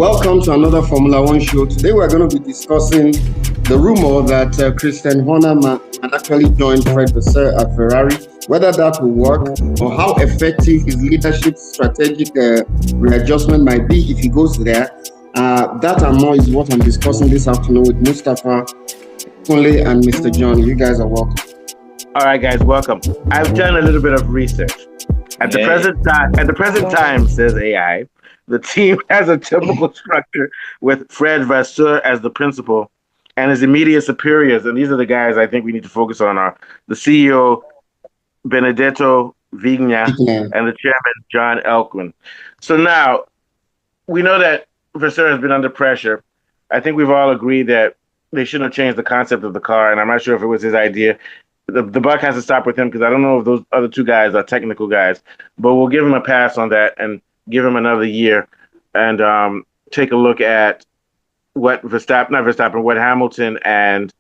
Welcome to another Formula One show. Today we're going to be discussing the rumor that Christian Horner might actually join Fred Vasseur at Ferrari, whether that will work or how effective his leadership strategic readjustment might be if he goes there. That and more is what I'm discussing this afternoon with Mustafa, Kunle, and Mr. John. You guys are welcome. All right, guys, welcome. I've done a little bit of research. At the present time, says AI, the team has a typical structure with Fred Vasseur as the principal and his immediate superiors. And these are the guys I think we need to focus on are the CEO, Benedetto Vigna, and the chairman, John Elkman. So now we know that Vasseur has been under pressure. I think we've all agreed that they shouldn't have changed the concept of the car. And I'm not sure if it was his idea. The buck has to stop with him because I don't know if those other two guys are technical guys, but we'll give him a pass on that and give him another year and take a look at what what Hamilton and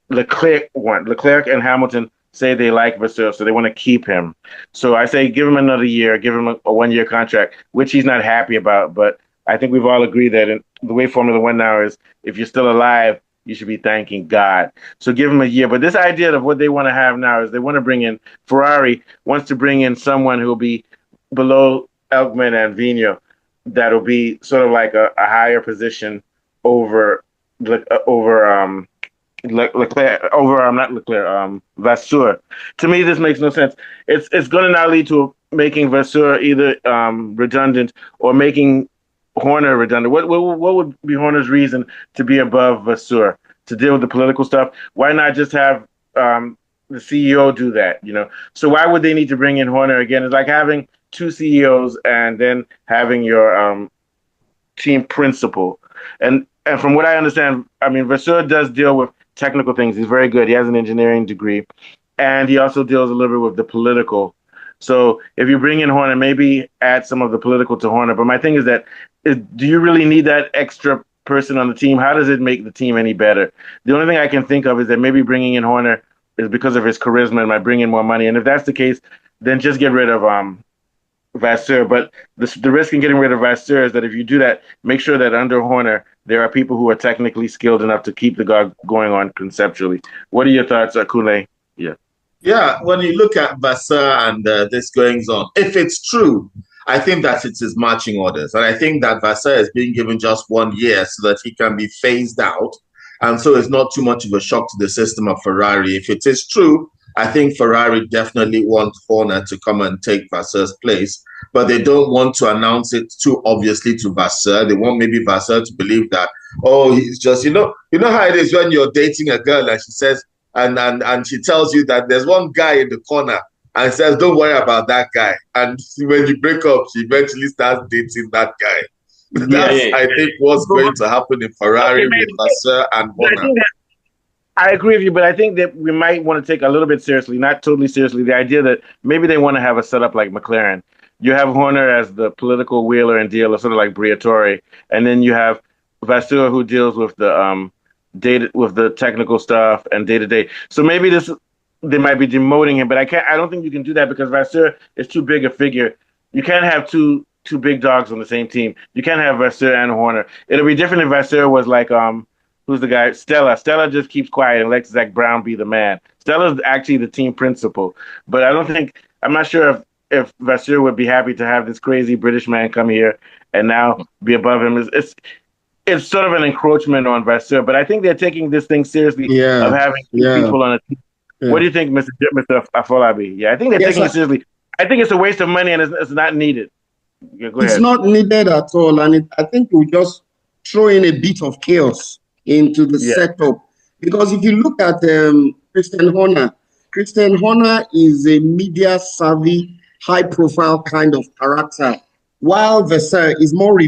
Leclerc want. Leclerc and Hamilton say they like Vasseur, so they want to keep him. So I say give him another year, give him a 1-year contract, which he's not happy about. But I think we've all agreed that the way Formula One now is, if you're still alive, you should be thanking God. So give him a year. But this idea of what they want to have now is they want to bring in Ferrari wants to bring in someone who will be below Elkman and Vigna. That'll be sort of like a higher position over Vasseur. To me, this makes no sense. It's going to now lead to making Vasseur either redundant or making Horner redundant. What would be Horner's reason to be above Vasseur, to deal with the political stuff? Why not just have the CEO do that? So why would they need to bring in Horner again? It's like having two CEOs and then having your team principal. And from what I understand, I mean, Vasseur does deal with technical things. He's very good. He has an engineering degree, and he also deals a little bit with the political. So if you bring in Horner, maybe add some of the political to Horner. But my thing is that, do you really need that extra person on the team? How does it make the team any better? The only thing I can think of is that maybe bringing in Horner is because of his charisma and might bring in more money. And if that's the case, then just get rid of Vasseur. But the risk in getting rid of Vasseur is that if you do that, make sure that under Horner, there are people who are technically skilled enough to keep the guy going on conceptually. What are your thoughts, Kunle? Yeah, when you look at Vasseur and this goings on, if it's true, I think that it is marching orders. And I think that Vasseur is being given just 1 year so that he can be phased out. And so it's not too much of a shock to the system of Ferrari. If it is true, I think Ferrari definitely want Horner to come and take Vasseur's place. But they don't want to announce it too obviously to Vasseur. They want maybe Vasseur to believe that, oh, he's just, you know how it is when you're dating a girl and she says, and she tells you that there's one guy in the corner and says, don't worry about that guy. And when you break up, she eventually starts dating that guy. That's, I think, what's going to happen in Ferrari with Vasseur and Horner. I agree with you, but I think that we might want to take a little bit seriously, not totally seriously, the idea that maybe they want to have a setup like McLaren. You have Horner as the political wheeler and dealer, sort of like Briatore, and then you have Vasseur who deals with the with the technical stuff and day-to-day. So maybe they might be demoting him, but I don't think you can do that because Vasseur is too big a figure. You can't have two big dogs on the same team. You can't have Vasseur and Horner. It'll be different if Vasseur was like who's the guy? Stella. Stella just keeps quiet and lets Zach Brown be the man. Stella's actually the team principal. But I'm not sure if Vasseur would be happy to have this crazy British man come here and now be above him. It's sort of an encroachment on Vasseur, but I think they're taking this thing seriously of having people on a team. Yeah. What do you think, Mr. Afolabi? Yeah, I think they're taking it seriously. I think it's a waste of money and it's not needed. Go ahead. It's not needed at all, and I think we just throw in a bit of chaos into the setup. Because if you look at Christian Horner is a media-savvy, high-profile kind of character, while Vasseur is more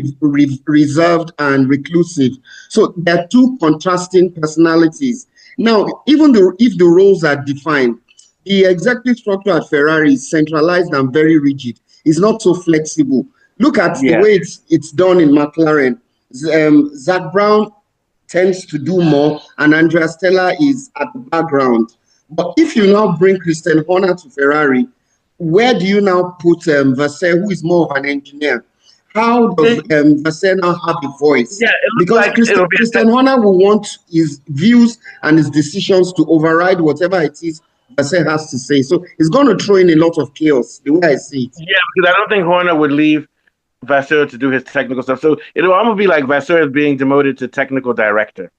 reserved and reclusive. So there are two contrasting personalities. Now, even if the roles are defined, the executive structure at Ferrari is centralized and very rigid. It's not so flexible. Look at the way it's done in McLaren. Zach Brown tends to do more, and Andrea Stella is at the background. But if you now bring Christian Horner to Ferrari, where do you now put Vasseur, who is more of an engineer? how does Vasseur now have a voice? Yeah, it looks because like Christian Horner will want his views and his decisions to override whatever it is Vasseur has to say. So it's going to throw in a lot of chaos, the way I see it. Yeah, because I don't think Horner would leave Vasseur to do his technical stuff. So it'll almost be like Vasseur is being demoted to technical director,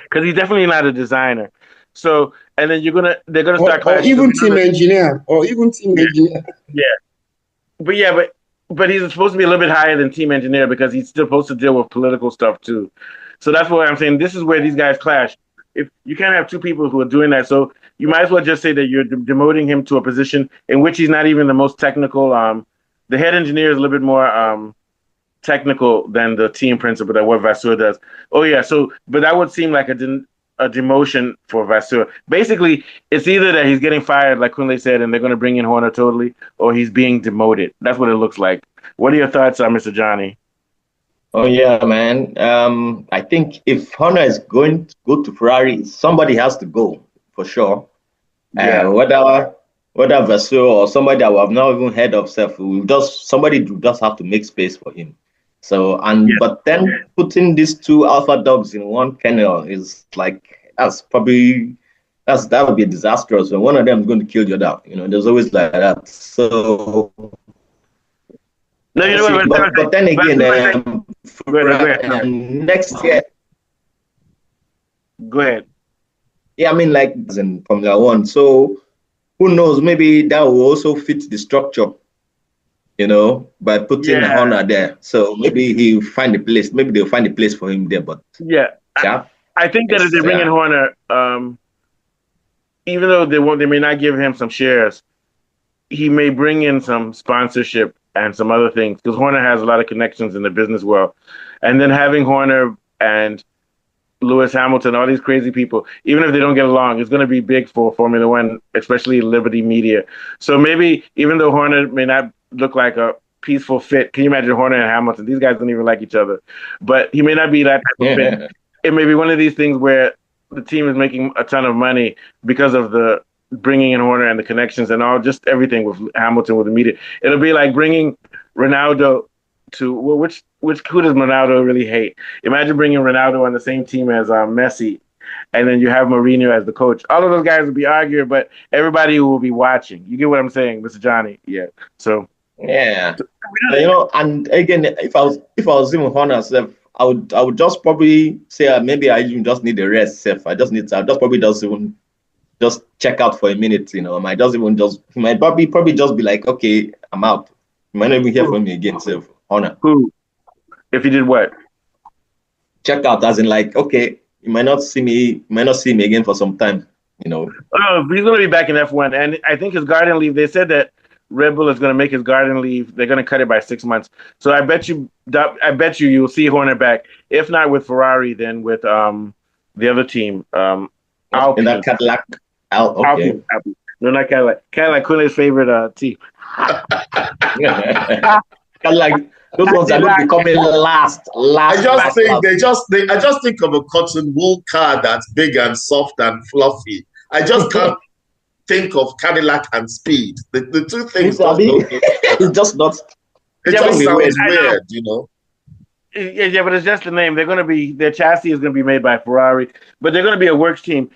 because he's definitely not a designer. So, and then they're gonna start clashing. Or even team engineer. Yeah, but he's supposed to be a little bit higher than team engineer because he's still supposed to deal with political stuff too. So that's why I'm saying this is where these guys clash. If you can't have two people who are doing that, so you might as well just say that you're demoting him to a position in which he's not even the most technical. The head engineer is a little bit more technical than the team principal, that what Vasseur does. Oh yeah, but that would seem like a demotion for Vasseur. Basically, it's either that he's getting fired, like Kunle said, and they're going to bring in Horner totally, or he's being demoted. That's what it looks like. What are your thoughts on Mr. Johnny? Oh yeah, man. I think if Horner is going to go to Ferrari, somebody has to go for sure. Yeah. Whether Vasseur or somebody that we have not even heard of, somebody will just have to make space for him. So but then putting these two alpha dogs in one kennel is like that would be disastrous. And one of them is going to kill the other. There's always like that. So. No, but then again, next year. Go ahead. Yeah, I mean, like in Formula One. So who knows? Maybe that will also fit the structure, by putting Horner there. So maybe he'll find a place. Maybe they'll find a place for him there. But I think that if they bring in Horner, even though they may not give him some shares, he may bring in some sponsorship and some other things, because Horner has a lot of connections in the business world. And then having Horner and Lewis Hamilton, all these crazy people, even if they don't get along, it's going to be big for Formula One, especially Liberty Media. So maybe even though Horner may not look like a peaceful fit, can you imagine Horner and Hamilton? These guys don't even like each other. But he may not be that type of fit. It may be one of these things where the team is making a ton of money because of the bringing in Horner and the connections and just everything with Hamilton, with the media. It'll be like bringing Ronaldo to who does Ronaldo really hate? Imagine bringing Ronaldo on the same team as Messi, and then you have Mourinho as the coach. All of those guys will be arguing, but everybody will be watching. You get what I'm saying, Mr. Johnny? Yeah. So and again, if I was in Horner, I would just probably say maybe I even just need a rest. I just probably just check out for a minute. He might probably just be like, okay, I'm out. You might not even hear from me again. Horner. Who? If he did what? Check out, as in like, okay, you might not see me again for some time. Oh, he's going to be back in F1, and I think his garden leave. They said that Red Bull is going to make his garden leave. They're going to cut it by 6 months. So I bet you'll see Horner back. If not with Ferrari, then with the other team. In that Cadillac. Okay. Alpine. No, not Cadillac. Cadillac, Kunle's favorite team. Cadillac. Those ones are going to be coming last. I just think of a cotton wool car that's big and soft and fluffy. I just can't think of Cadillac and speed. The two things it's just not. It just sounds weird, Yeah, but it's just the name. Their chassis is going to be made by Ferrari, but they're going to be a works team.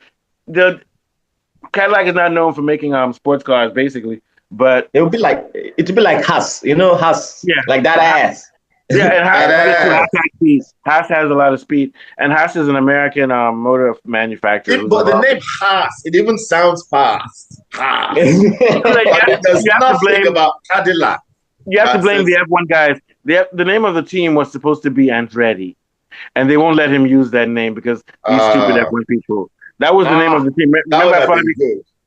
Cadillac is not known for making sports cars, basically. But it'll be like Haas, Haas, like that ass. Yeah, and Haas has a lot of speed, and Haas is an American motor manufacturer. But the name Haas, it even sounds fast. Haas. There's nothing about Cadillac. You have to blame the F1 guys. The name of the team was supposed to be Andretti, and they won't let him use that name because these stupid F1 people. That was the name of the team. Remember,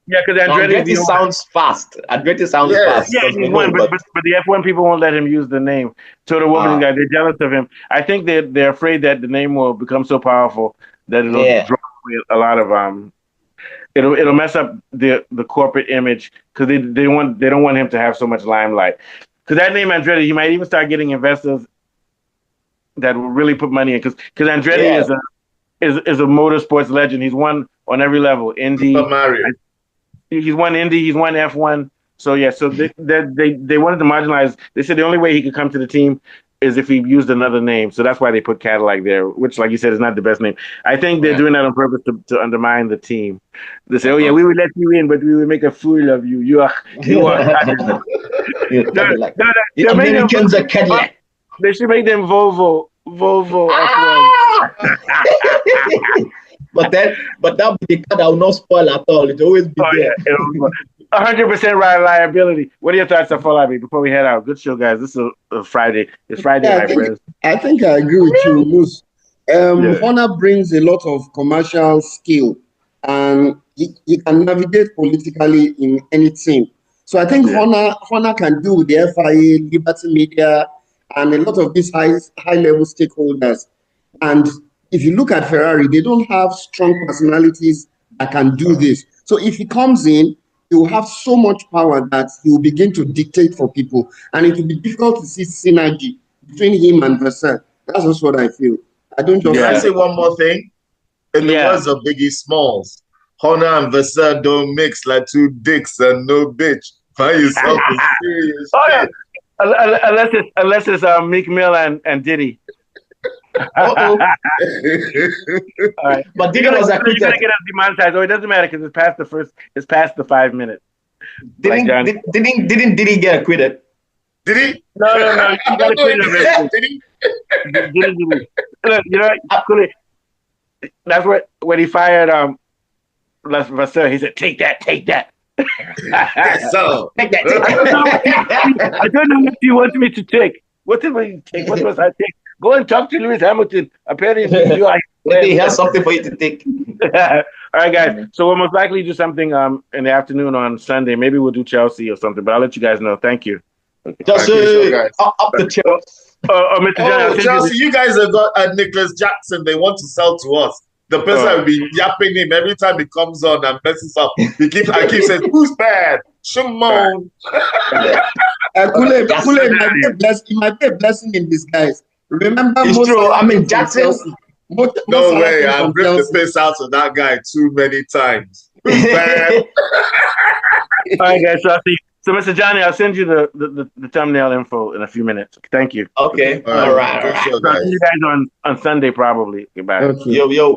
yeah, because Andretti sounds fast. Andretti sounds fast. Yeah, he's one, but the F1 people won't let him use the name. So the woman guy, they're jealous of him. I think they're afraid that the name will become so powerful that it'll draw a lot of it'll mess up the corporate image because they don't want him to have so much limelight. Because that name Andretti, he might even start getting investors that will really put money in. Because Andretti is a motorsports legend. He's won on every level. Indy. Super Mario. He's won Indy. He's won F1. So yeah, so they wanted to marginalize. They said the only way he could come to the team is if he used another name. So that's why they put Cadillac there, which, like you said, is not the best name. I think they're doing that on purpose to undermine the team. They say, "Oh yeah, we will let you in, but we will make a fool of you. You are Cadillac." The Americans are Cadillac. They should make them Volvo F1. but that would be the car that will not spoil at all. It'll always be there. Yeah, 100% reliability. What are your thoughts on Falabi before we head out? Good show, guys. This is a Friday. It's Friday night, friends. I think I agree with you, Moose. Honor brings a lot of commercial skill, and he can navigate politically in any team. So I think Honor can do with the FIA, Liberty Media, and a lot of these high-level stakeholders. And if you look at Ferrari, they don't have strong personalities that can do this. So if he comes in, he will have so much power that he will begin to dictate for people. And it will be difficult to see synergy between him and Vasseur. That's just what I feel. I don't just... Can I say one more thing? In the words of Biggie Smalls, Honor and Vasseur don't mix like two dicks and no bitch. Find yourself in serious shit. Unless it's Meek Mill and Diddy. All right. But Diddy was acquitted. You're gonna get us demonetized. Oh, it doesn't matter because it's past the 5 minutes. Didn't Diddy get acquitted? Did he? No. You got acquitted. Did he? Look, you know, that's what when he fired Vasseur, he said, "Take that." So Take that. I don't know what you want me to take. What did we take? What was I take? Go and talk to Lewis Hamilton. Apparently, you are. He has something for you to take. All right, guys. So we'll most likely do something in the afternoon on Sunday. Maybe we'll do Chelsea or something. But I'll let you guys know. Thank you. Just up the Chelsea. Mr. John, Chelsea, you guys have got Nicholas Jackson. They want to sell to us. The person will be yapping him every time he comes on and messes up. I keep saying, "Who's bad? Shimon." Kule might be a blessing in disguise. Remember, it's true. I mean, Jackson. No way. I've ripped the piss out of that guy too many times. Who's bad? All right, guys. So, Mr. Johnny, I'll send you the thumbnail info in a few minutes. Thank you. Okay. All right. Sure, I'll see you guys on Sunday, probably. Goodbye. Okay. Yo.